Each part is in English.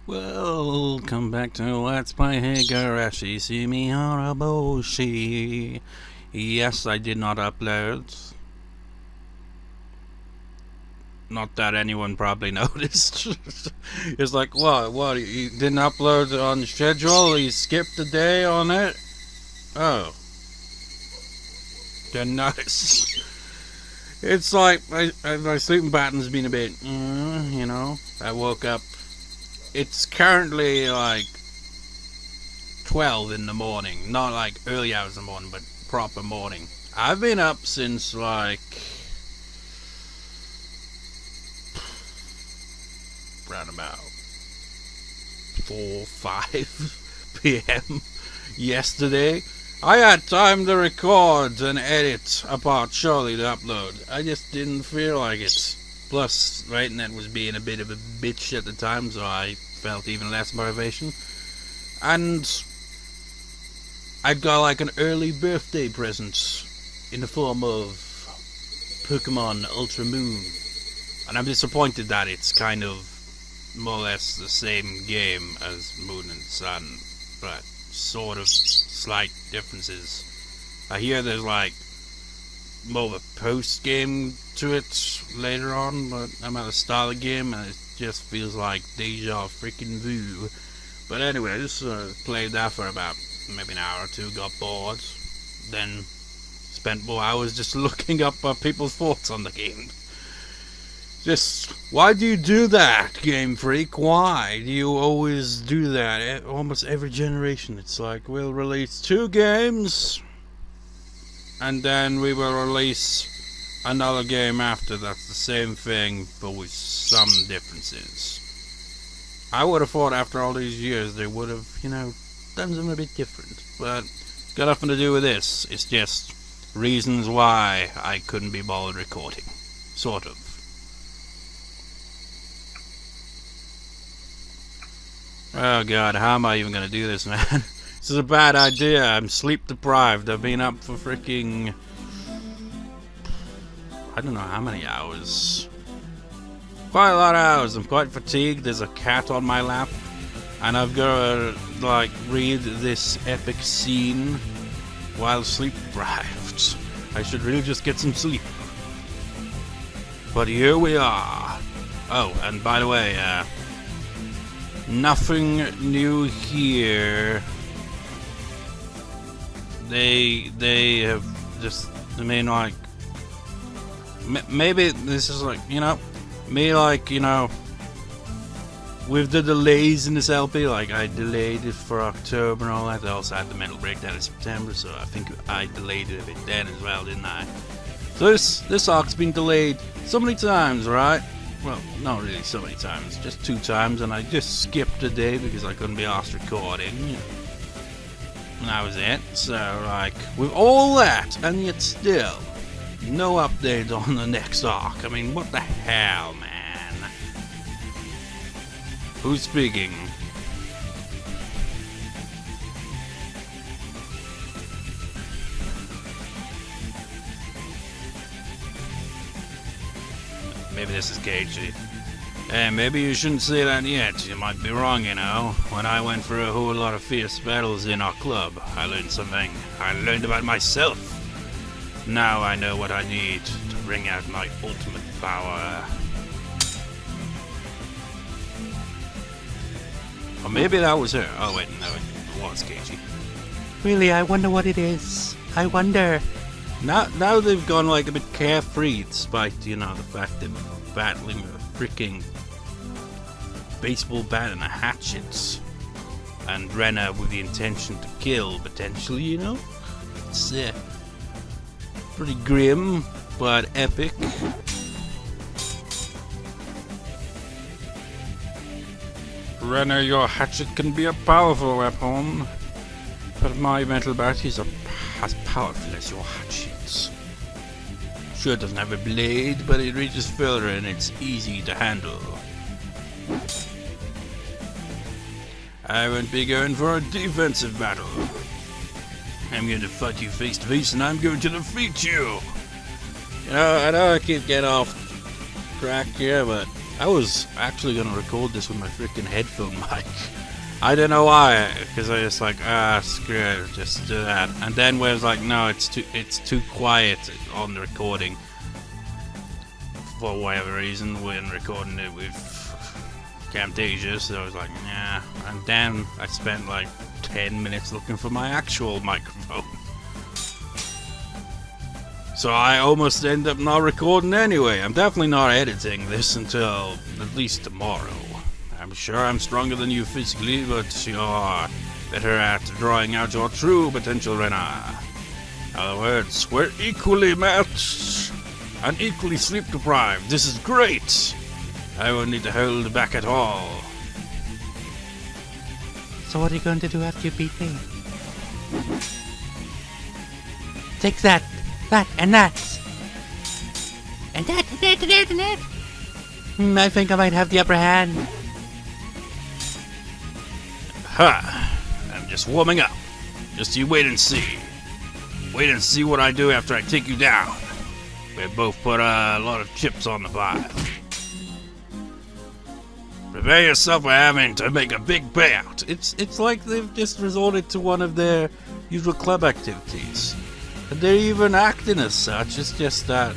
Welcome back to Let's Play Higurashi, Tsumihoroboshi. Yes, I did not upload. Not that anyone probably noticed. It's like, what, you didn't upload on schedule? You skipped a day on it? Oh. Didn't notice. It's like, my sleeping pattern's been a bit, you know. I woke up. It's currently like 12 in the morning. Not like early hours in the morning, but proper morning. I've been up since like around about 4-5 p.m. yesterday. I had time to record and edit a part surely to upload. I just didn't feel like it. Plus, the internet was being a bit of a bitch at the time, so I felt even less motivation. And I got like an early birthday present in the form of Pokemon Ultra Moon. And I'm disappointed that it's kind of more or less the same game as Moon and Sun, but sort of slight differences. I hear there's like more of a post-game to it later on, but I'm at the start of the game and it just feels like deja freaking vu. But anyway, I just played that for about maybe an hour or two, got bored, then spent more hours just looking up people's thoughts on the game. Just, why do you do that, Game Freak? Why do you always do that? Almost every generation, it's like, we'll release 2 games, and then we will release another game after that's the same thing, but with some differences. I would have thought after all these years they would have, you know, done something a bit different. But it's got nothing to do with this. It's just reasons why I couldn't be bothered recording. Sort of. Oh god, how am I even gonna do this, man? This is a bad idea. I'm sleep deprived. I've been up for freaking I don't know how many hours. Quite a lot of hours. I'm quite fatigued. There's a cat on my lap. And I've got to, like, read this epic scene while sleep deprived. I should really just get some sleep. But here we are. Oh, and by the way, nothing new here. They have just, I mean, like, maybe this is like, you know, me like, you know, with the delays in this LP, like I delayed it for October and all that. I also had the mental breakdown in September, so I think I delayed it a bit then as well, didn't I? So this arc's been delayed so many times, right? Well, not really so many times, just 2 times, and I just skipped a day because I couldn't be asked recording, you know. And that was it. So, like, with all that, and yet still no update on the next arc. I mean, what the hell, man? Who's speaking? Maybe this is Keiichi. Hey, maybe you shouldn't say that yet. You might be wrong, you know. When I went for a whole lot of fierce battles in our club, I learned something. I learned about myself. Now I know what I need to bring out my ultimate power. Or maybe that was her. Oh wait, no, it was Keiichi. Really, I wonder what it is. I wonder. Now they've gone like a bit carefree, despite, you know, the fact that we're battling with a freaking baseball bat and a hatchet. And Rena with the intention to kill, potentially, you know? It's pretty grim, but epic. Rena, your hatchet can be a powerful weapon, but my mental bat is as powerful as your hatchet. Sure, it doesn't have a blade, but it reaches further and it's easy to handle. I won't be going for a defensive battle. I'm going to fight you face to face and I'm going to defeat you. You know, I know I keep getting off track here, but I was actually gonna record this with my freaking headphone mic. I don't know why, because I just like, screw it, just do that. And then when I was like, no, it's too quiet on the recording. For whatever reason, when recording it with Camtasia, so I was like, nah. And then I spent like 10 minutes looking for my actual microphone. So I almost end up not recording anyway. I'm definitely not editing this until at least tomorrow. I'm sure I'm stronger than you physically, but you're better at drawing out your true potential, Rena. In other words, we're equally matched and equally sleep deprived. This is great. I won't need to hold back at all. So what are you going to do after you beat me? Take that, and that. And that, and that, and that, and that. I think I might have the upper hand. Ha! I'm just warming up. Just you wait and see. Wait and see what I do after I take you down. We both put a lot of chips on the pile. Prepare yourself for having to make a big payout. It's like they've just resorted to one of their usual club activities. And they're even acting as such. It's just that,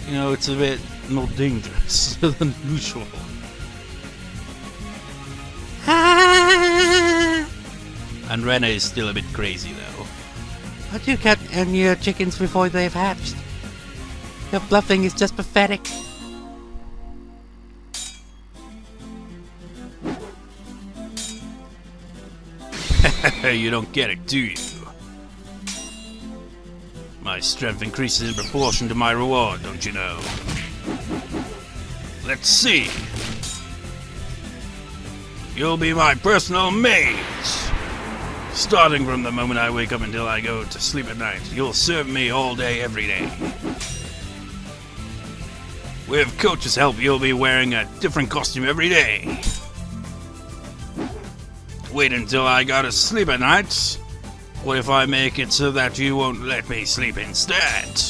you know, it's a bit more dangerous than usual. And Rena is still a bit crazy though. How'd you catch your chickens before they've hatched? Your bluffing is just pathetic. You don't get it, do you? My strength increases in proportion to my reward, don't you know? Let's see. You'll be my personal maid. Starting from the moment I wake up until I go to sleep at night, you'll serve me all day, every day. With Coach's help, you'll be wearing a different costume every day. Wait until I gotta sleep at night. What if I make it so that you won't let me sleep instead?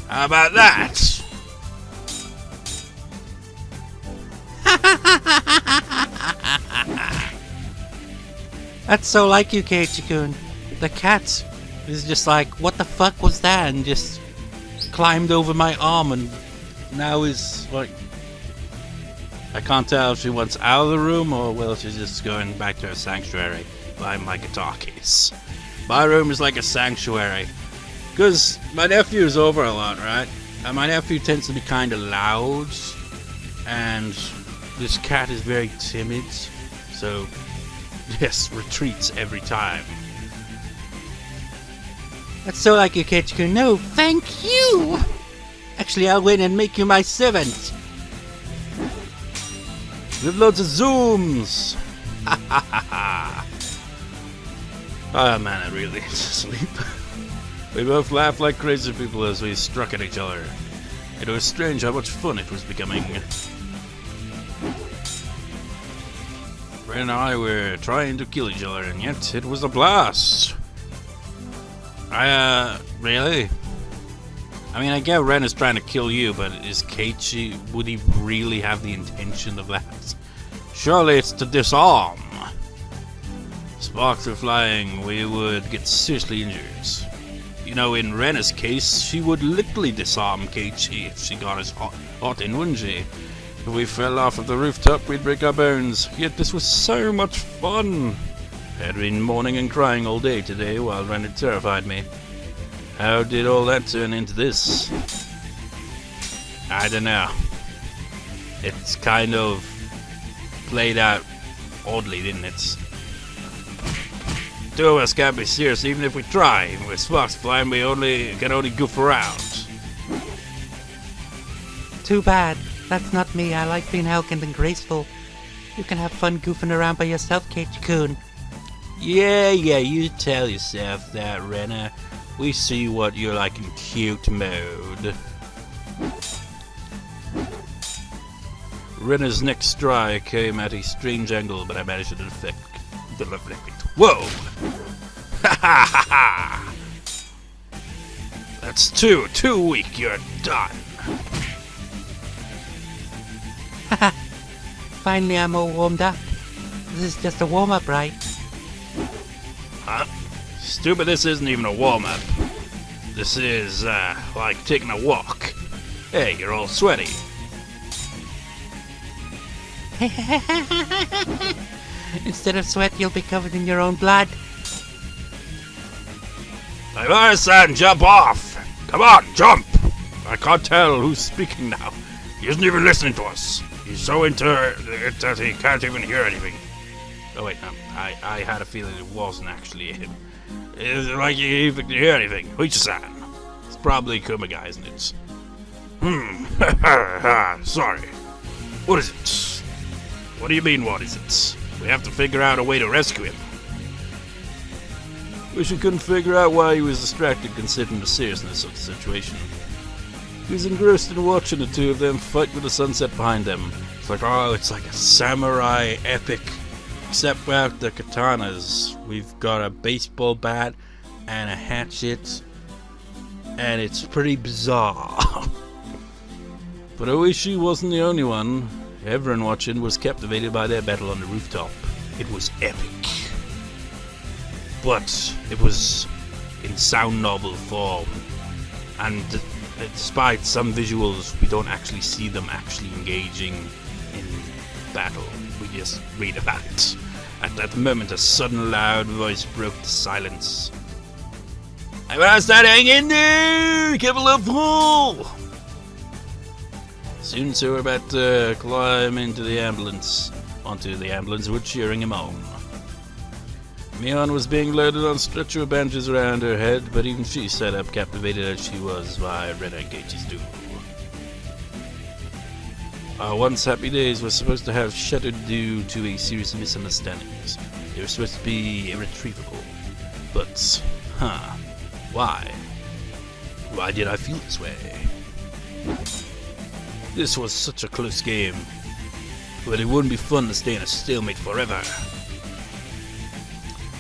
How about that? That's so like you, Keiichi-kun. The cat is just like, what the fuck was that? And just climbed over my arm and now is like... I can't tell if she wants out of the room or well she's just going back to her sanctuary behind my guitar case. My room is like a sanctuary. Because my nephew is over a lot, right? And my nephew tends to be kind of loud. And this cat is very timid. So... yes, retreats every time. That's so like you, Keiichi-kun. No, thank you! Actually, I'll win and make you my servant. With loads of zooms! Ha ha ha ha! Oh man, I really need to sleep. We both laughed like crazy people as we struck at each other. It was strange how much fun it was becoming. Ren and I were trying to kill each other, and yet it was a blast. Really? I mean, I get Ren is trying to kill you, but is Keiichi, would he really have the intention of that? Surely it's to disarm. Sparks were flying, we would get seriously injured. You know, in Rena's case, she would literally disarm Keiichi if she got us hot in, wouldn't she? If we fell off of the rooftop, we'd break our bones. Yet this was so much fun. I had been mourning and crying all day today while Rena terrified me. How did all that turn into this? I don't know. It's kind of played out oddly, didn't it? Two of us can't be serious even if we try. With sparks flying, we can only goof around. Too bad. That's not me. I like being elegant and graceful. You can have fun goofing around by yourself, Keiichi-kun. Yeah, you tell yourself that, Rena. We see what you're like in cute mode. Rena's next strike came at a strange angle, but I managed to deflect it. Whoa! Ha ha ha ha! That's too weak, you're done. Finally, I'm all warmed up. This is just a warm-up, right? Huh? Stupid, this isn't even a warm-up. This is, like taking a walk. Hey, you're all sweaty. Instead of sweat, you'll be covered in your own blood. Ivar-san, jump off! Come on, jump! I can't tell who's speaking now. He isn't even listening to us. He's so into it that he can't even hear anything. Oh wait, no. I had a feeling it wasn't actually him. It's like he even could hear anything. Huichi-san. It's probably Kumagai, isn't it? Sorry. What is it? What do you mean, what is it? We have to figure out a way to rescue him. Wish we couldn't figure out why he was distracted considering the seriousness of the situation. He was engrossed in watching the two of them fight with the sunset behind them. It's like a samurai epic. Except without the katanas. We've got a baseball bat and a hatchet. And it's pretty bizarre. But Oishi wasn't the only one. Everyone watching was captivated by their battle on the rooftop. It was epic. But it was in sound novel form. And despite some visuals, we don't actually see them actually engaging in battle. We just read about it. At that moment, a sudden loud voice broke the silence. I want to hang in there! Give a little pull! Soon, so we're about to climb onto the ambulance, we're cheering him on. Mion was being loaded on a stretcher of bandages around her head, but even she sat up, captivated as she was by Rena and Keiichi's duel. Our once happy days were supposed to have shattered due to a series of misunderstandings. They were supposed to be irretrievable. But, why? Why did I feel this way? This was such a close game, but it wouldn't be fun to stay in a stalemate forever.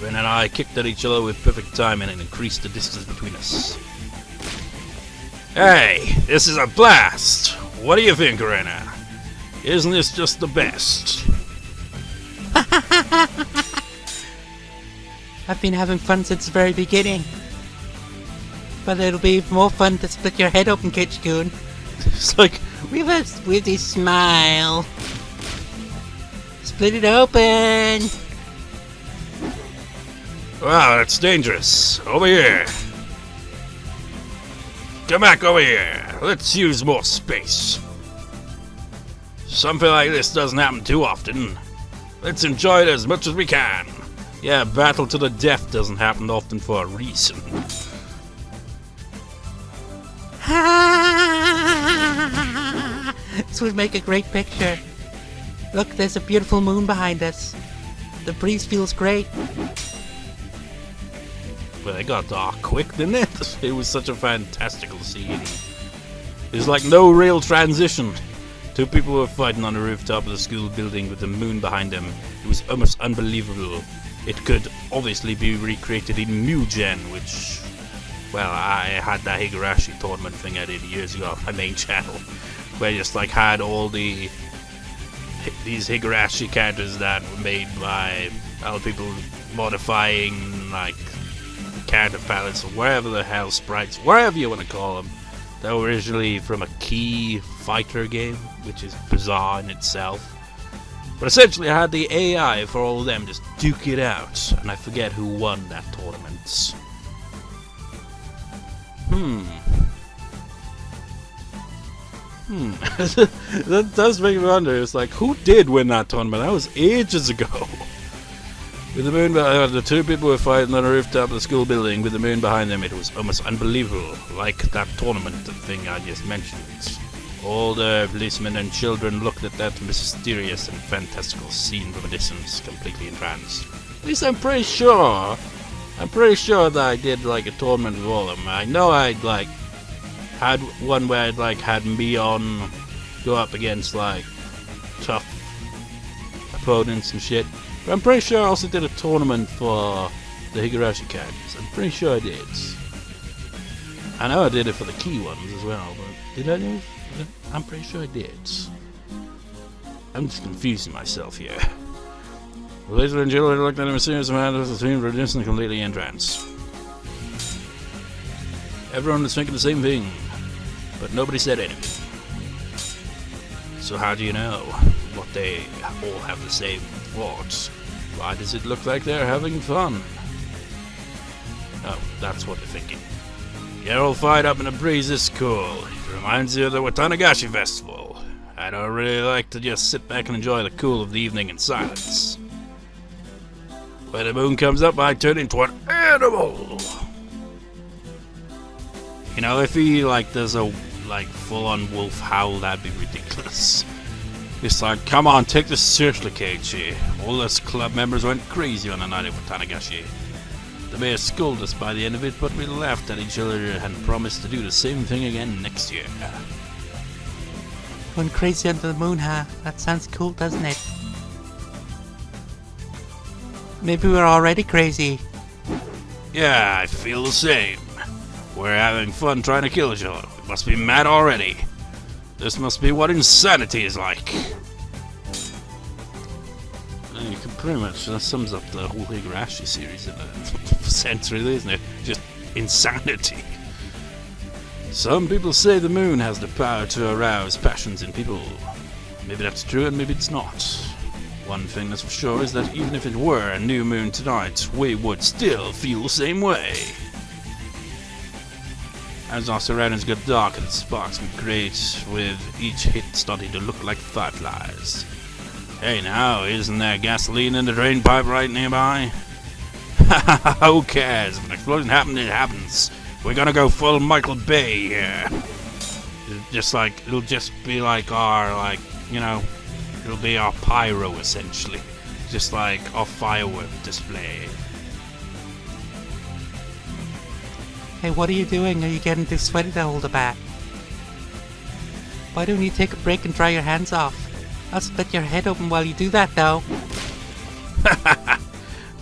Ren and I kicked at each other with perfect timing and increased the distance between us. Hey, this is a blast! What do you think, Rena? Isn't this just the best? I've been having fun since the very beginning. But it'll be more fun to split your head open, Keiichi-kun. It's like, With a witty smile. Split it open! wow, that's dangerous. Over here. Come back over here. Let's use more space. Something like this doesn't happen too often. Let's enjoy it as much as we can. Yeah, battle to the death doesn't happen often for a reason. This would make a great picture. Look, there's a beautiful moon behind us. The breeze feels great. But it got dark quick, didn't it? It was such a fantastical scene. There's like no real transition. Two people were fighting on the rooftop of the school building with the moon behind them. It was almost unbelievable. It could obviously be recreated in Mugen, which, well, I had that Higurashi tournament thing I did years ago on my main channel, where I just like had all these Higurashi characters that were made by other people modifying like character palettes or wherever the hell sprites, wherever you want to call them. They were originally from a key fighter game, which is bizarre in itself. But essentially I had the AI for all of them just duke it out, and I forget who won that tournament. That does make me wonder. It's like, who did win that tournament? That was ages ago. With the moon behind the two people were fighting on a rooftop of the school building with the moon behind them. It was almost unbelievable, like that tournament thing I just mentioned. All the policemen and children looked at that mysterious and fantastical scene from a distance, completely entranced. At least I'm pretty sure that I did like a tournament with all of them. I know I'd like had one where I'd like had Mion go up against like tough opponents and shit. But I'm pretty sure I also did a tournament for the Higurashi characters. I'm pretty sure I did. I know I did it for the key ones as well, but did I do it? I'm pretty sure I did. I'm just confusing myself here. Ladies and gentlemen, looked at a mysterious man with the theme reduced and completely entranced. Everyone was thinking the same thing, but nobody said anything. So how do you know what they all have the same thoughts? Why does it look like they're having fun? Oh, that's what they're thinking. You're all fired up and the breeze is cool. It reminds you of the Watanagashi Festival. I don't really like to just sit back and enjoy the cool of the evening in silence. When the moon comes up, I turn into an animal. You know, if he does a full-on wolf howl, that'd be ridiculous. It's like, come on, take this seriously, Keiichi. All us club members went crazy on the night of Watanagashi. The mayor scolded us by the end of it, but we laughed at each other and promised to do the same thing again next year. Going crazy under the moon, huh? That sounds cool, doesn't it? Maybe we're already crazy. Yeah, I feel the same. We're having fun trying to kill each other. We must be mad already. This must be what insanity is like. You can pretty much, that sums up the whole Higurashi series in a sense, really, isn't it? Just insanity. Some people say the moon has the power to arouse passions in people. Maybe that's true and maybe it's not. One thing that's for sure is that even if it were a new moon tonight, we would still feel the same way. As our surroundings get darker, the sparks we create with each hit starting to look like fireflies. Hey now, isn't there gasoline in the drain pipe right nearby? Who cares? If an explosion happens, it happens. We're gonna go full Michael Bay here. It'll just be like our, it'll be our pyro essentially. Just like our firework display. Hey, what are you doing? Are you getting too sweaty to hold it back? Why don't you take a break and dry your hands off? I'll split your head open while you do that, though.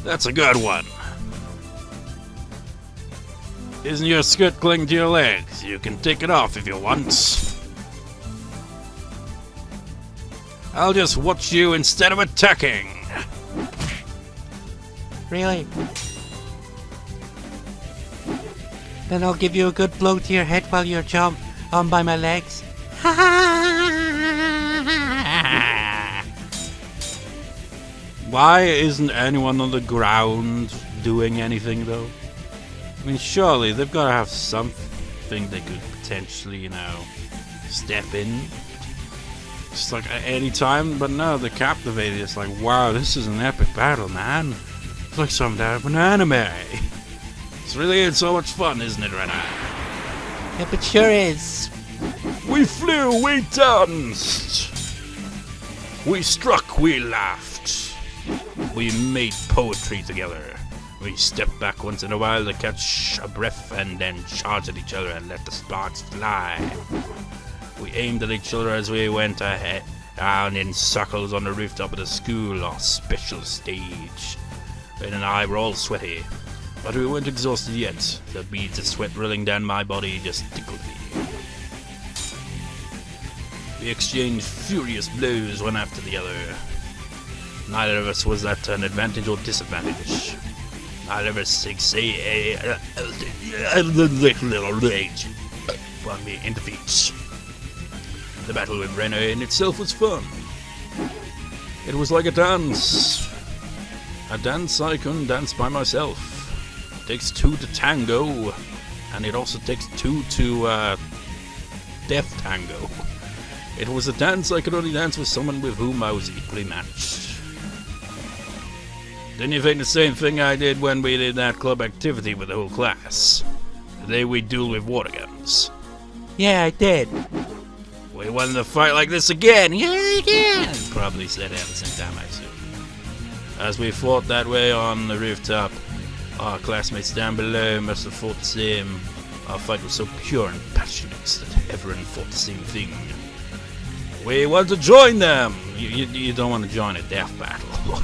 That's a good one. Isn't your skirt clinging to your legs? You can take it off if you want. I'll just watch you instead of attacking. Really? Then I'll give you a good blow to your head while you're jumped on by my legs. Why isn't anyone on the ground doing anything, though? I mean, surely they've got to have something they could potentially, step in. Just like at any time, but no, they're captivated. It's like, wow, this is an epic battle, man. It's like something out of an anime. It's really so much fun, isn't it, Rena? Yep, it sure is. We flew, we danced. We struck, we laughed. We made poetry together. We stepped back once in a while to catch a breath and then charged at each other and let the sparks fly. We aimed at each other as we went ahead, down in circles on the rooftop of the school or special stage. Ben and I were all sweaty, but we weren't exhausted yet. The beads of sweat rolling down my body just tickled me. We exchanged furious blows one after the other. Neither of us was at an advantage or disadvantage. Neither of us little rage. Pardon me, in defeat. The battle with Rena in itself was fun. It was like a dance. A dance I couldn't dance by myself. It takes two to tango, and it also takes two to death tango. It was a dance I could only dance with someone with whom I was equally matched. Didn't you think the same thing I did when we did that club activity with the whole class? The day we dueled with water guns. Yeah, I did. We wanted to fight like this again. Yeah, again. Probably said it at the same time, I assume. As we fought that way on the rooftop, our classmates down below must have thought the same. Our fight was so pure and passionate that everyone thought the same thing. We want to join them. You don't want to join a death battle.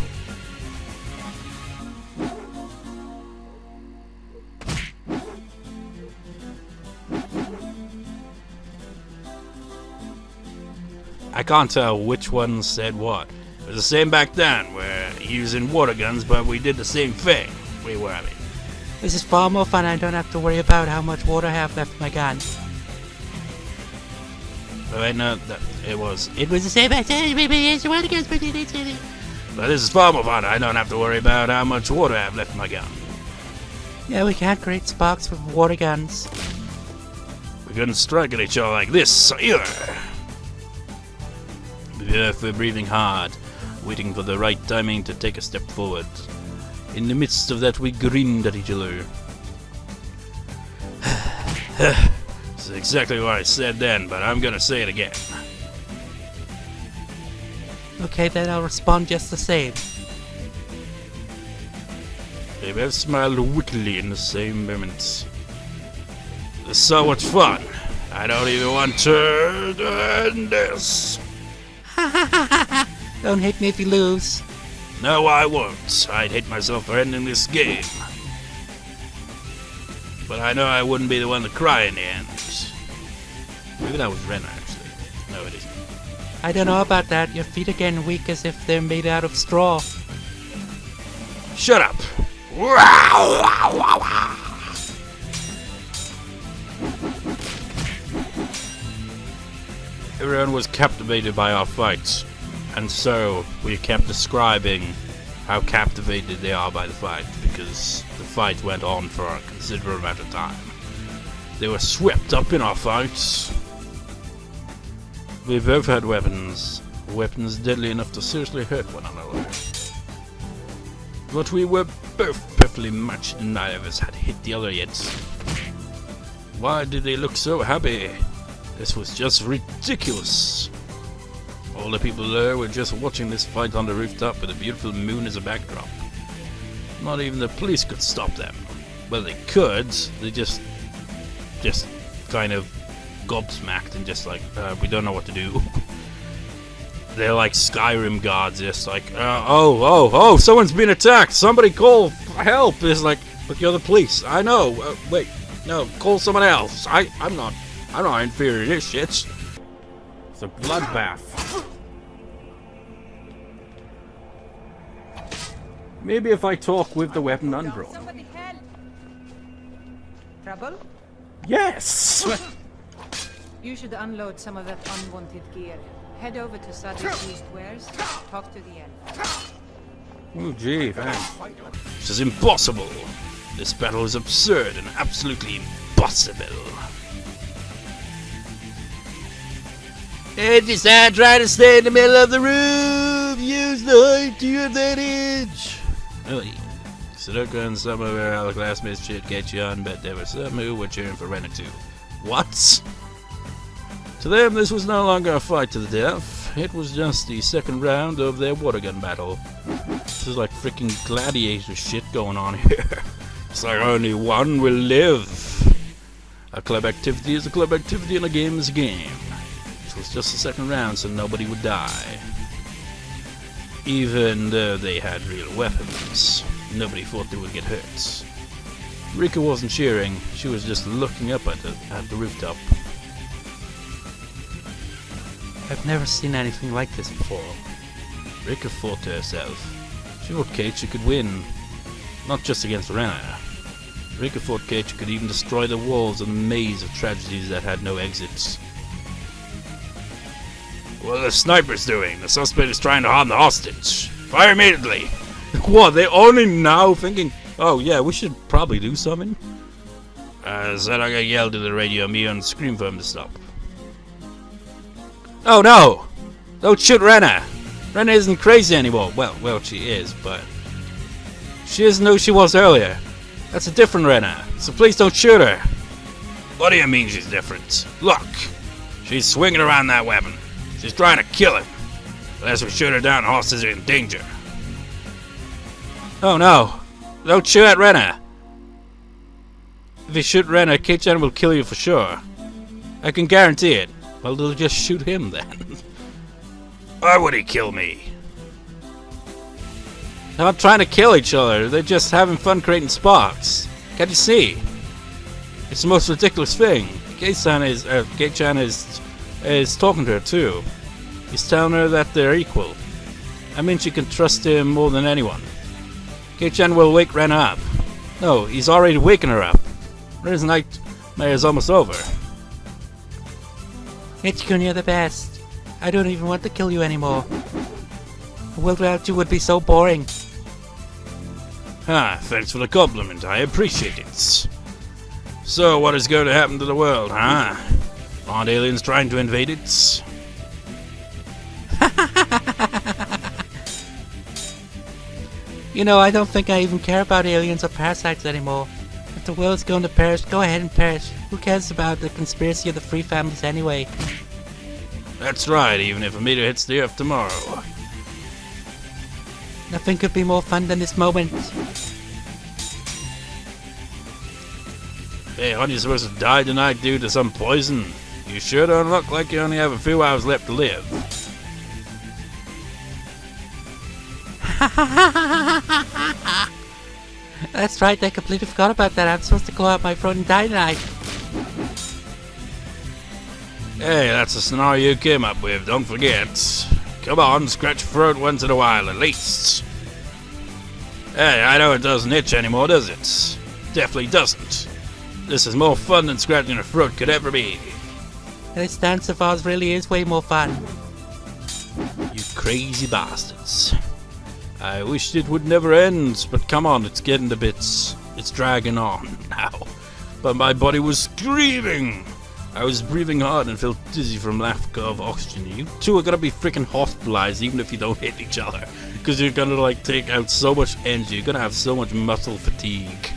can't tell which one said what. It was the same back then. We're using water guns, but we did the same thing. We were, I mean. This is far more fun. I don't have to worry about how much water I have left in my gun. Wait, no, it was the same back then. But this is far more fun. I don't have to worry about how much water I have left in my gun. Yeah, we can't create sparks with water guns. We couldn't strike at each other like this either. We're breathing hard, waiting for the right timing to take a step forward. In the midst of that, we grinned at each other. This is exactly what I said then, but I'm gonna say it again. Okay, then I'll respond just the same. They both smiled wickedly in the same moment. This is so much fun. I don't even want to end this. Don't hate me if you lose. No, I won't. I'd hate myself for ending this game. But I know I wouldn't be the one to cry in the end. Maybe that was Rena, actually. No, it isn't. I don't know about that. Your feet are getting weak as if they're made out of straw. Shut up! Everyone was captivated by our fights, and so we kept describing how captivated they are by the fight, because the fight went on for a considerable amount of time. They were swept up in our fights. We both had weapons deadly enough to seriously hurt one another. But we were both perfectly matched and neither of us had hit the other yet. Why did they look so happy? This was just ridiculous. All the people there were just watching this fight on the rooftop with a beautiful moon as a backdrop. Not even the police could stop them. Well, they could. They just kind of gobsmacked and just like, we don't know what to do. They're like Skyrim gods, just like, oh, someone's been attacked. Somebody call for help. It's like, but you're the police. I know. Wait, no, call someone else. I'm not inferior to this shit. It's a bloodbath. Maybe if I talk with the weapon undrawn. Somebody help! Trouble? Yes! You should unload some of that unwanted gear. Head over to Sadi's used wares. Talk to the elf. Oh gee, thanks. This is impossible. This battle is absurd and absolutely impossible. And decide try to stay in the middle of the room. Use the height to your advantage. Really? Sudoku and some of our other classmates should get you on, but there were some who were cheering for Rena too. What? To them, this was no longer a fight to the death. It was just the second round of their water gun battle. This is like freaking gladiator shit going on here. It's like only one will live. A club activity is a club activity and a game is a game. It was just the second round, so nobody would die. Even though they had real weapons, nobody thought they would get hurt. Rika wasn't cheering, she was just looking up at the rooftop. I've never seen anything like this before. Rika thought to herself, she thought Keiichi could win, not just against Rena. Rika thought Keiichi could even destroy the walls of the maze of tragedies that had no exits. What are the snipers doing? The suspect is trying to harm the hostage. Fire immediately! What, they're only now thinking, oh yeah, we should probably do something? Zaraga yelled to the radio and screamed for him to stop. Oh no! Don't shoot Rena! Rena isn't crazy anymore. Well, she is, but she isn't who she was earlier. That's a different Rena, so please don't shoot her. What do you mean she's different? Look! She's swinging around that weapon. She's trying to kill him. Unless we shoot her down, the horses are in danger. Oh no! Don't shoot at Rena! If you shoot Rena, Keiichi will kill you for sure. I can guarantee it. Well, they'll just shoot him then. Why would he kill me? They're not trying to kill each other. They're just having fun creating sparks. Can't you see? It's the most ridiculous thing. Keiichi is talking to her too. He's telling her that they're equal. I mean, she can trust him more than anyone. Keiichi will wake Rena up. No, he's already waking her up. Rena's nightmare is almost over. Keiichi-kun, you're the best. I don't even want to kill you anymore. A world without you would be so boring. Ah, thanks for the compliment. I appreciate it. So, what is going to happen to the world, huh? Aren't aliens trying to invade it? You know, I don't think I even care about aliens or parasites anymore. If the world's going to perish, go ahead and perish. Who cares about the conspiracy of the free families anyway? That's right, even if a meteor hits the Earth tomorrow. Nothing could be more fun than this moment. Hey, aren't you supposed to die tonight due to some poison? You sure don't look like you only have a few hours left to live. That's right, I completely forgot about that. I'm supposed to go out my throat and die tonight. Hey, that's the scenario you came up with, don't forget. Come on, scratch your throat once in a while at least. Hey, I know it doesn't itch anymore, does it? Definitely doesn't. This is more fun than scratching a throat could ever be. This dance of ours really is way more fun. You crazy bastards. I wished it would never end, but come on, it's getting a bit... It's dragging on now. But my body was screaming. I was breathing hard and felt dizzy from lack of oxygen. You two are gonna be freaking hospitalized even if you don't hit each other. Because you're gonna like take out so much energy. You're gonna have so much muscle fatigue.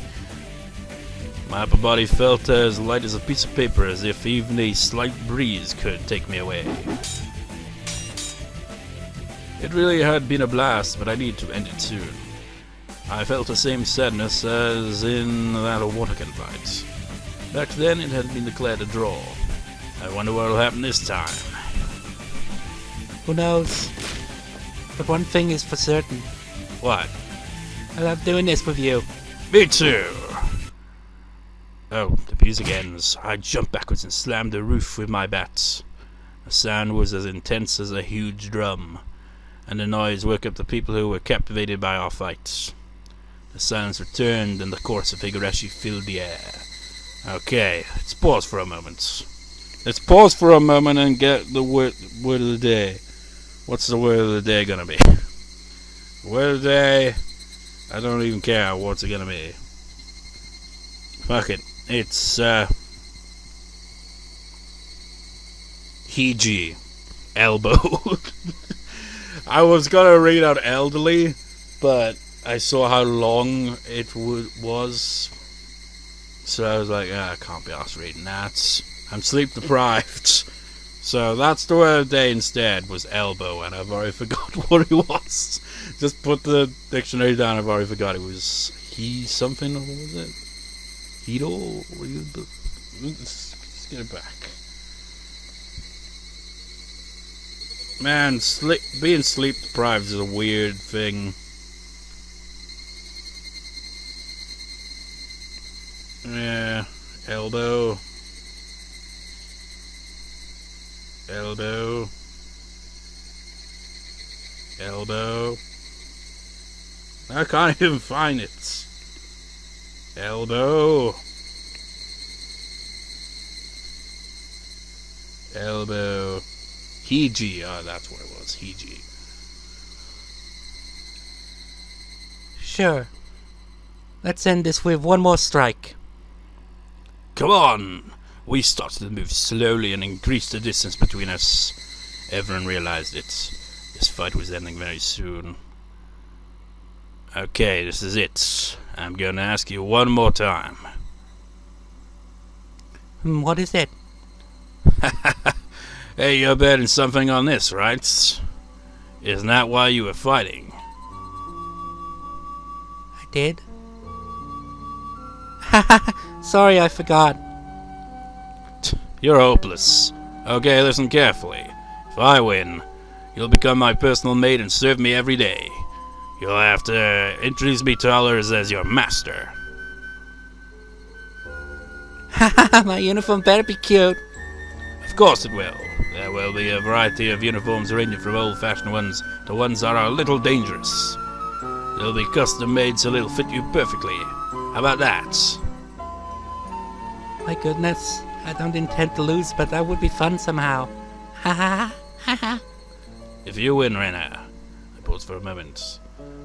My upper body felt as light as a piece of paper, as if even a slight breeze could take me away. It really had been a blast, but I need to end it soon. I felt the same sadness as in that water gun fight. Back then, it had been declared a draw. I wonder what will happen this time. Who knows? But one thing is for certain. What? I love doing this with you. Me too! Oh, the music ends. I jumped backwards and slammed the roof with my bats. The sound was as intense as a huge drum, and the noise woke up the people who were captivated by our fights. The silence returned, and the chorus of Higurashi filled the air. Okay, let's pause for a moment. Let's pause for a moment and get the word of the day. What's the word of the day gonna be? Word of the day... I don't even care what's it gonna be. Fuck it. It's, Hiji. Elbow. I was gonna read out elderly, but I saw how long it was. So I was like, I can't be arsed reading that. I'm sleep deprived. So that's the word of the day instead, was elbow, and I've already forgot what it was. Just put the dictionary down, I've already forgot. It was he something, what was it? Hito? Let's get it back. Man, being sleep deprived is a weird thing. Yeah, elbow. Elbow. Elbow. I can't even find it. Elbow. Elbow. Hiji. Oh, that's what it was. Hiji. Sure. Let's end this with one more strike. Come on! We started to move slowly and increase the distance between us. Everyone realized it. This fight was ending very soon. Okay, this is it. I'm gonna ask you one more time. What is it? Hey, you're betting something on this, right? Isn't that why you were fighting? I did? Sorry, I forgot. You're hopeless. Okay, listen carefully. If I win, you'll become my personal mate and serve me every day. You'll have to introduce me to others as your master. My uniform better be cute. Of course it will. There will be a variety of uniforms ranging from old-fashioned ones to ones that are a little dangerous. They'll be custom-made so they'll fit you perfectly. How about that? My goodness, I don't intend to lose, but that would be fun somehow. Ha ha ha ha. If you win, Rena, I pause for a moment.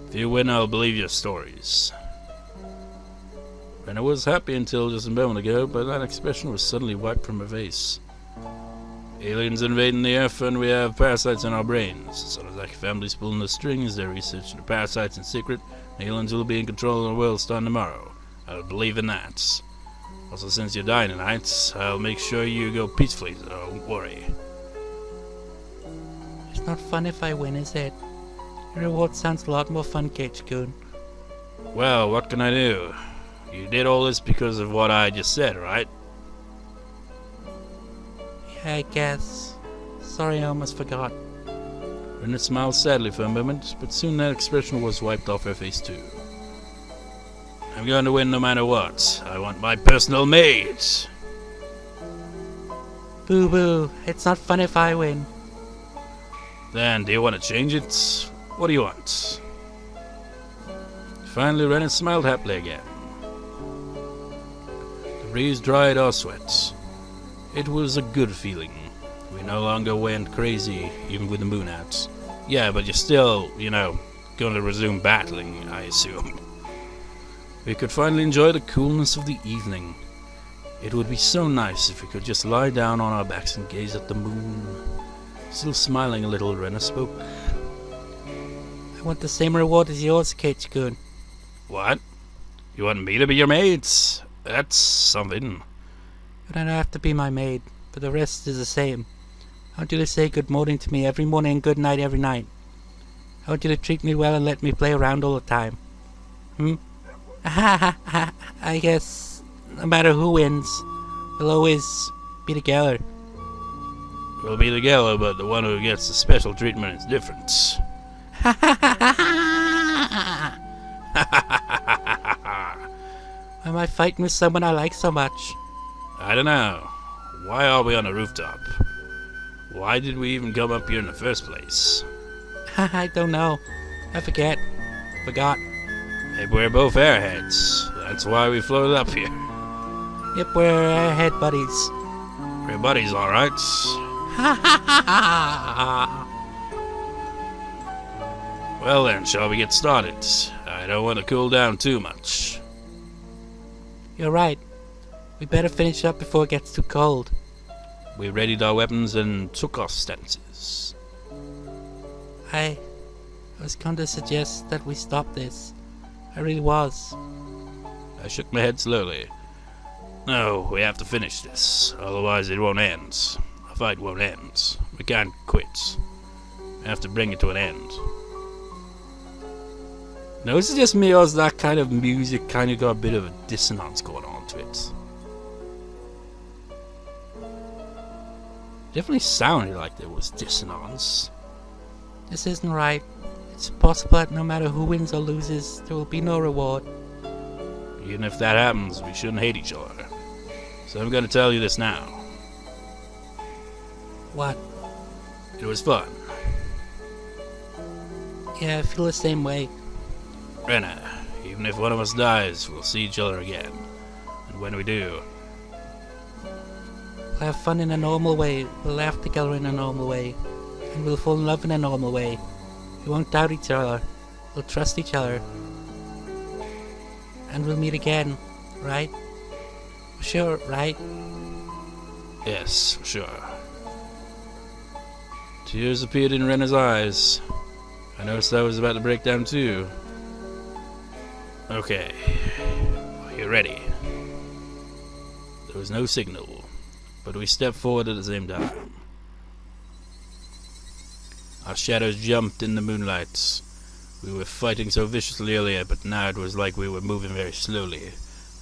If you win, I'll believe your stories. Rena was happy until just a moment ago, but that expression was suddenly wiped from her face. Aliens invading the Earth, and we have parasites in our brains. So as like families pulling the strings, they're researching the parasites in secret. Aliens will be in control of the world starting tomorrow. I'll believe in that. Also, since you're dying tonight, I'll make sure you go peacefully, so don't worry. It's not fun if I win, is it? Your reward sounds a lot more fun, Keiichi-kun. Well, what can I do? You did all this because of what I just said, right? Yeah, I guess. Sorry, I almost forgot. Rena smiled sadly for a moment, but soon that expression was wiped off her face too. I'm going to win no matter what. I want my personal maid. Boo boo, it's not fun if I win. Then, do you want to change it? What do you want? Finally, Rena smiled happily again. The breeze dried our sweat. It was a good feeling. We no longer went crazy, even with the moon out. Yeah, but you're still, going to resume battling, I assume. We could finally enjoy the coolness of the evening. It would be so nice if we could just lie down on our backs and gaze at the moon. Still smiling a little, Rena spoke. I want the same reward as yours, Keiichi-kun. What? You want me to be your maid? That's something. You don't have to be my maid, but the rest is the same. I want you to say good morning to me every morning and good night every night. I want you to treat me well and let me play around all the time. I guess no matter who wins, we'll always be together. We'll be together, but the one who gets the special treatment is different. Why am I fighting with someone I like so much? I don't know. Why are we on a rooftop? Why did we even come up here in the first place? I don't know. I forgot. Maybe we're both airheads. That's why we floated up here. Yep, we're airhead buddies. We're buddies, alright. Well then, shall we get started? I don't want to cool down too much. You're right. We better finish up before it gets too cold. We readied our weapons and took our stances. I was going to suggest that we stop this. I really was. I shook my head slowly. No, we have to finish this, otherwise it won't end. The fight won't end. We can't quit. We have to bring it to an end. No, is it just me, or is that kind of music kind of got a bit of a dissonance going on to it? Definitely sounded like there was dissonance. This isn't right. It's possible that no matter who wins or loses, there will be no reward. Even if that happens, we shouldn't hate each other. So I'm going to tell you this now. What? It was fun. Yeah, I feel the same way. Rena, even if one of us dies, we'll see each other again. And when we do... We'll have fun in a normal way, we'll laugh together in a normal way, and we'll fall in love in a normal way. We won't doubt each other, we'll trust each other. And we'll meet again, right? For sure, right? Yes, for sure. Tears appeared in Rena's eyes. I noticed I was about to break down too. Okay, are you ready? There was no signal, but we stepped forward at the same time. Our shadows jumped in the moonlight. We were fighting so viciously earlier, but now it was like we were moving very slowly.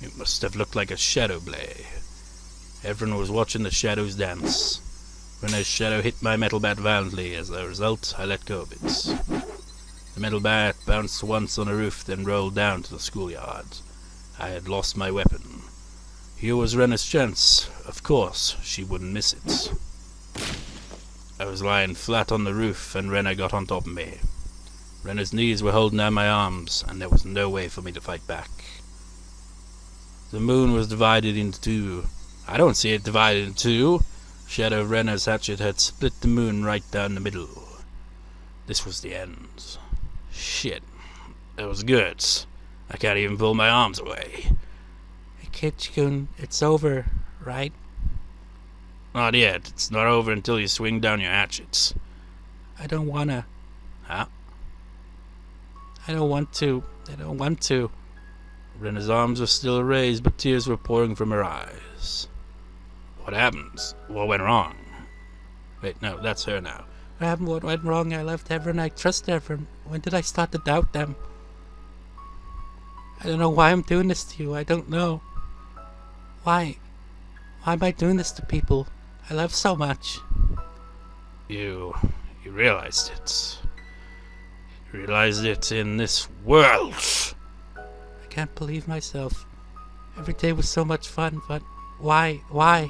It must have looked like a shadow play. Everyone was watching the shadows dance. Rena's shadow hit my metal bat violently. As a result, I let go of it. The metal bat bounced once on a roof, then rolled down to the schoolyard. I had lost my weapon. Here was Rena's chance. Of course, she wouldn't miss it. I was lying flat on the roof, and Rena got on top of me. Rena's knees were holding down my arms, and there was no way for me to fight back. The moon was divided into two. I don't see it divided in two. Shadow of Rena's hatchet had split the moon right down the middle. This was the end. Shit. That was good. I can't even pull my arms away. Hey, Keiichi-kun, it's over, right? Not yet. It's not over until you swing down your hatchets. I don't wanna. Huh? I don't want to. Rena's arms were still raised, but tears were pouring from her eyes. What happened? What went wrong? Wait, no, that's her now. What went wrong? I loved everyone. I trusted everyone. When did I start to doubt them? I don't know why I'm doing this to you. I don't know. Why? Why am I doing this to people I love so much? You realized it. You realized it in this world. I can't believe myself. Every day was so much fun, but why? Why?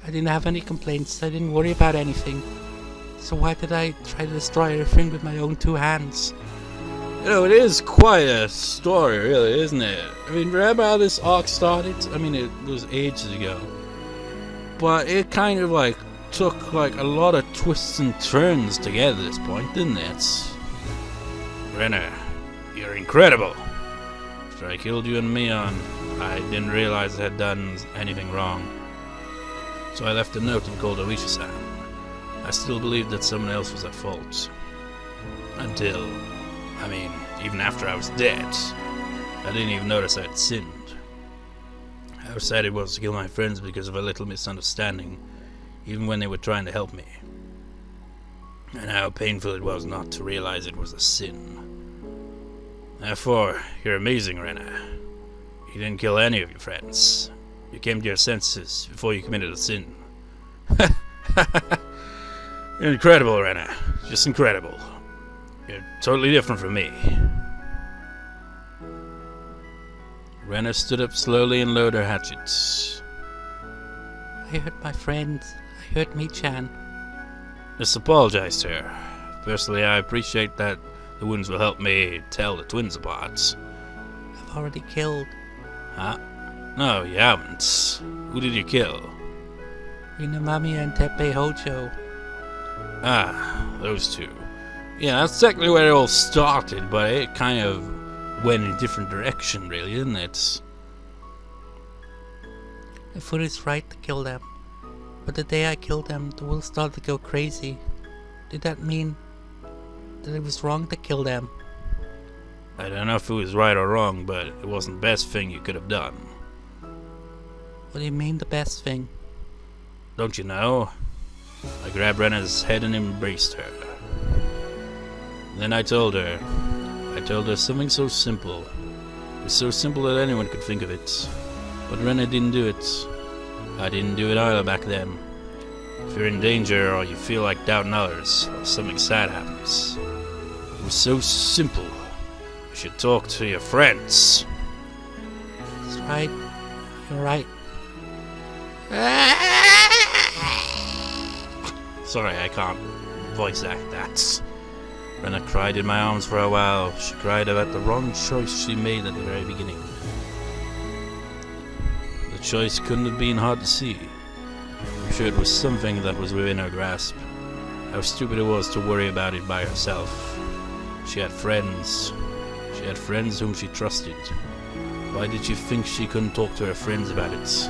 I didn't have any complaints. I didn't worry about anything. So why did I try to destroy everything with my own two hands? You know, it is quite a story, really, isn't it? I mean, remember how this arc started? I mean, it was ages ago. But it kind of, like, took, like, a lot of twists and turns to get to this point, didn't it? Rena, you're incredible. After I killed you and Mion, I didn't realize I had done anything wrong. So I left a note and called Oisha-san. I still believed that someone else was at fault. Until, I mean, even after I was dead, I didn't even notice I had sinned. How sad it was to kill my friends because of a little misunderstanding, even when they were trying to help me. And how painful it was not to realize it was a sin. Therefore, you're amazing, Rena. You didn't kill any of your friends. You came to your senses before you committed a sin. You're incredible, Rena. Just incredible. You're totally different from me. Rena stood up slowly and lowered her hatchets. I hurt my friends. I hurt Mi-chan. Just apologize to her. Personally, I appreciate that the wounds will help me tell the twins apart. I've already killed. Huh? No, you haven't. Who did you kill? Rinamami and Teppei Hojo. Ah, those two. Yeah, that's technically where it all started, but it kind of went in a different direction, really, didn't it? I thought it's right to kill them. But the day I killed them, the world started to go crazy. Did that mean that it was wrong to kill them? I don't know if it was right or wrong, but it wasn't the best thing you could have done. What do you mean the best thing? Don't you know? I grabbed Rena's head and embraced her. Then I told her something so simple. It was so simple that anyone could think of it. But Rena didn't do it. I didn't do it either back then. If you're in danger or you feel like doubting others or something sad happens, it was so simple. You should talk to your friends. That's right. You're right. Sorry, I can't voice act that. Rena cried in my arms for a while. She cried about the wrong choice she made at the very beginning. The choice couldn't have been hard to see. I'm sure it was something that was within her grasp. How stupid it was to worry about it by herself. She had friends. She had friends whom she trusted. Why did she think she couldn't talk to her friends about it?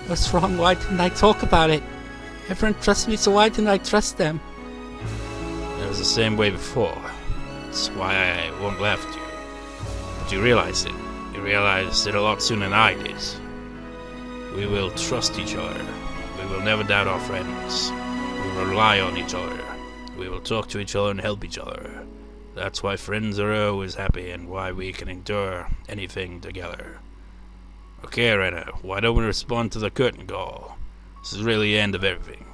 What's wrong? Why didn't I talk about it? Everyone trusts me, so why didn't I trust them? It was the same way before. That's why I won't laugh at you. But you realized it. You realized it a lot sooner than I did. We will trust each other. We will never doubt our friends. We will rely on each other. We will talk to each other and help each other. That's why friends are always happy and why we can endure anything together. Okay, Rena, why don't we respond to the curtain call? This is really the end of everything.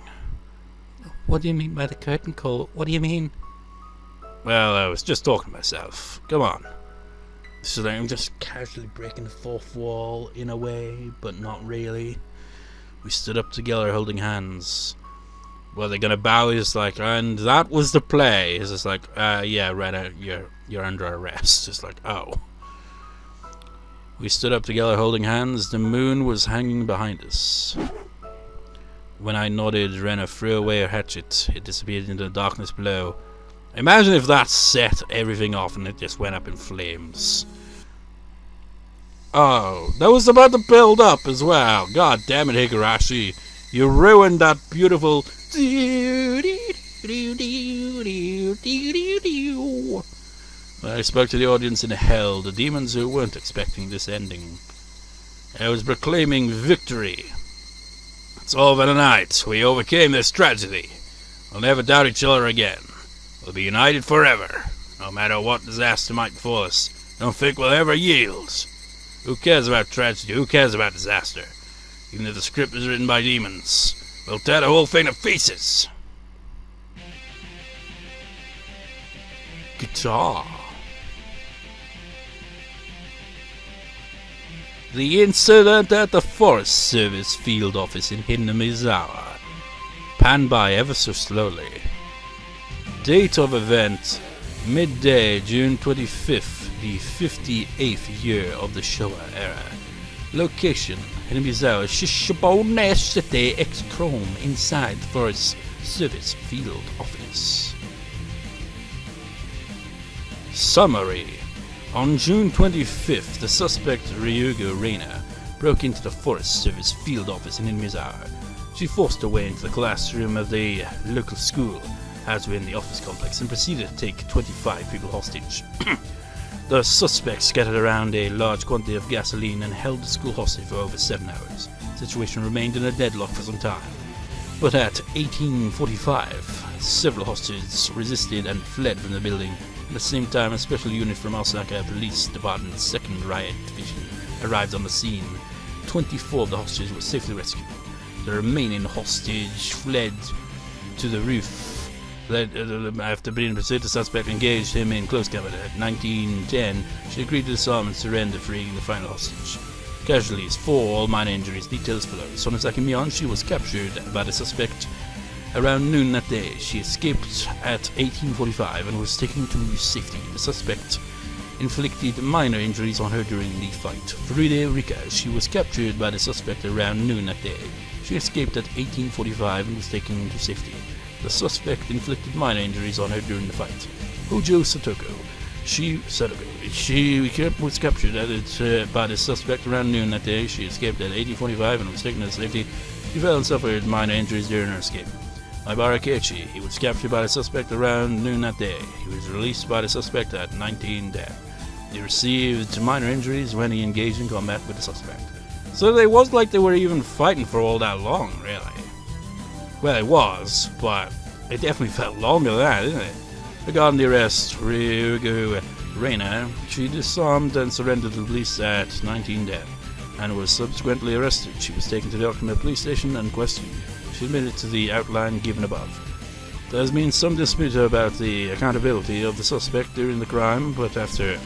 What do you mean by the curtain call? What do you mean? Well, I was just talking to myself. Come on. So I'm just casually breaking the fourth wall in a way, but not really. We stood up together holding hands. Well, they're gonna bow. He's like, and that was the play. He's just like, yeah, Rena, you're under arrest. Just like, oh. We stood up together holding hands. The moon was hanging behind us. When I nodded, Rena threw away her hatchet. It disappeared into the darkness below. Imagine if that set everything off and it just went up in flames. Oh, that was about to build up as well. God damn it, Higurashi. You ruined that beautiful... I spoke to the audience in hell, the demons who weren't expecting this ending. I was proclaiming victory. It's over tonight. We overcame this tragedy. We'll never doubt each other again. We'll be united forever. No matter what disaster might befall us, don't think we'll ever yield. Who cares about tragedy? Who cares about disaster? Even if the script is written by demons, we'll tear the whole thing to pieces. Guitar. The incident at the Forest Service field office in Hinamizawa. Panned by ever so slowly. Date of event, midday, June 25th, the 58th year of the Showa era. Location, Hinamizawa Shishibone City X Chrome inside the Forest Service field office. Summary. On June 25th, the suspect Keiichi and Rena broke into the Forest Service field office in Hinamizawa. She forced her way into the classroom of the local school, as were in the office complex, and proceeded to take 25 people hostage. The suspect scattered around a large quantity of gasoline and held the school hostage for over 7 hours. The situation remained in a deadlock for some time. But at 1845, several hostages resisted and fled from the building. At the same time, a special unit from Osaka Police Department's 2nd Riot Division arrived on the scene. 24 of the hostages were safely rescued. The remaining hostage fled to the roof. After being pursued, the suspect engaged him in close combat. At 1910, she agreed to disarm and surrender, freeing the final hostage. Casualties, 4, all minor injuries. Details follow. Sonozaki Miyanshi was captured by the suspect around noon that day. She escaped at 1845 and was taken to safety. The suspect inflicted minor injuries on her during the fight. Furude Rika, she was captured by the suspect around noon that day. She escaped at 1845 and was taken to safety. The suspect inflicted minor injuries on her during the fight. Hojo Satoko, she was captured by the suspect around noon that day. She escaped at 1845 and was taken to safety. She fell and suffered minor injuries during her escape. Maibara Keiichi, he was captured by the suspect around noon that day. He was released by the suspect at 1910. He received minor injuries when he engaged in combat with the suspect. So it was like they were even fighting for all that long, really. Well, it was, but it definitely felt longer than that, didn't it? Regarding the arrest, Keiichi and Rena, she disarmed and surrendered to the police at 1910 and was subsequently arrested. She was taken to the Okinawa police station and questioned. She admitted to the outline given above. There has been some dispute about the accountability of the suspect during the crime, but after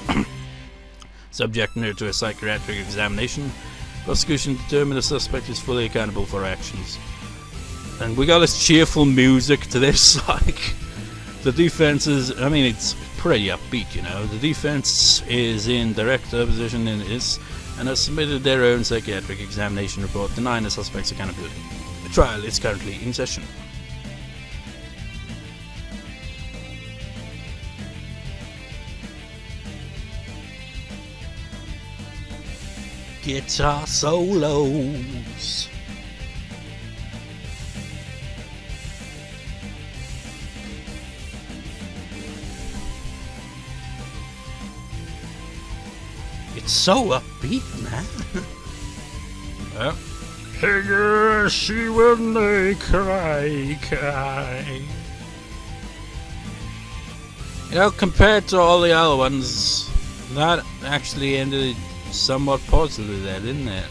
subjecting her to a psychiatric examination, prosecution determined the suspect is fully accountable for her actions. And we got this cheerful music to this, like, the defense is, I mean, it's pretty upbeat, you know. The defense is in direct opposition in this, and has submitted their own psychiatric examination report denying the suspect's accountability. The trial is currently in session. Guitar solos. It's so upbeat, man. Higurashi when they cry. You know, compared to all the other ones, that actually ended somewhat positively there, didn't it?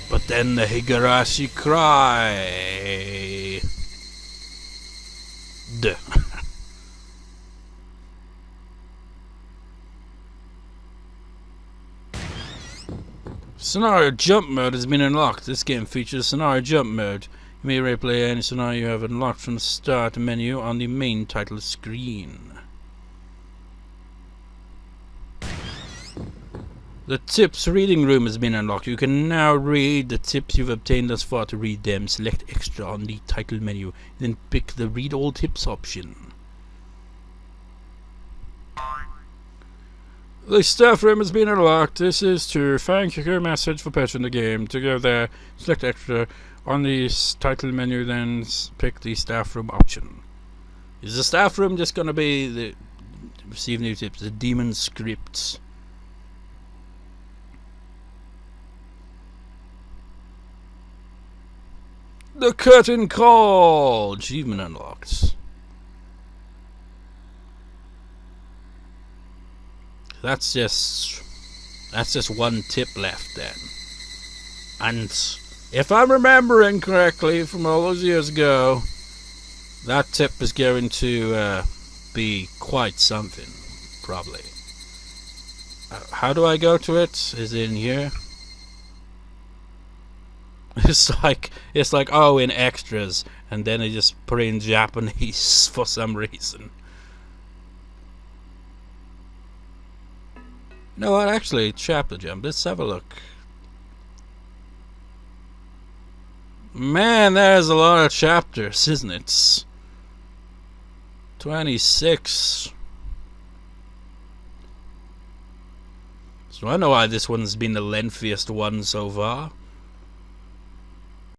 But then the Higurashi cry. Scenario jump mode has been unlocked. This game features scenario jump mode. You may replay any scenario you have unlocked from the start menu on the main title screen. The tips reading room has been unlocked. You can now read the tips you've obtained thus far. To read them, select extra on the title menu, then pick the read all tips option. The staff room has been unlocked. This is to thank your message for purchasing the game. To go there, select extra on the title menu, then pick the staff room option. Is the staff room just gonna be the receive new tips, the demon scripts? The curtain call! Achievement unlocked. That's just one tip left then. And if I'm remembering correctly from all those years ago, that tip is going to be quite something, probably. How do I go to it? Is it in here? It's like oh, in extras, and then they just put it in Japanese for some reason. You know what? Actually, chapter jump. Let's have a look. Man, there's a lot of chapters, isn't it? 26. So I know why this one's been the lengthiest one so far.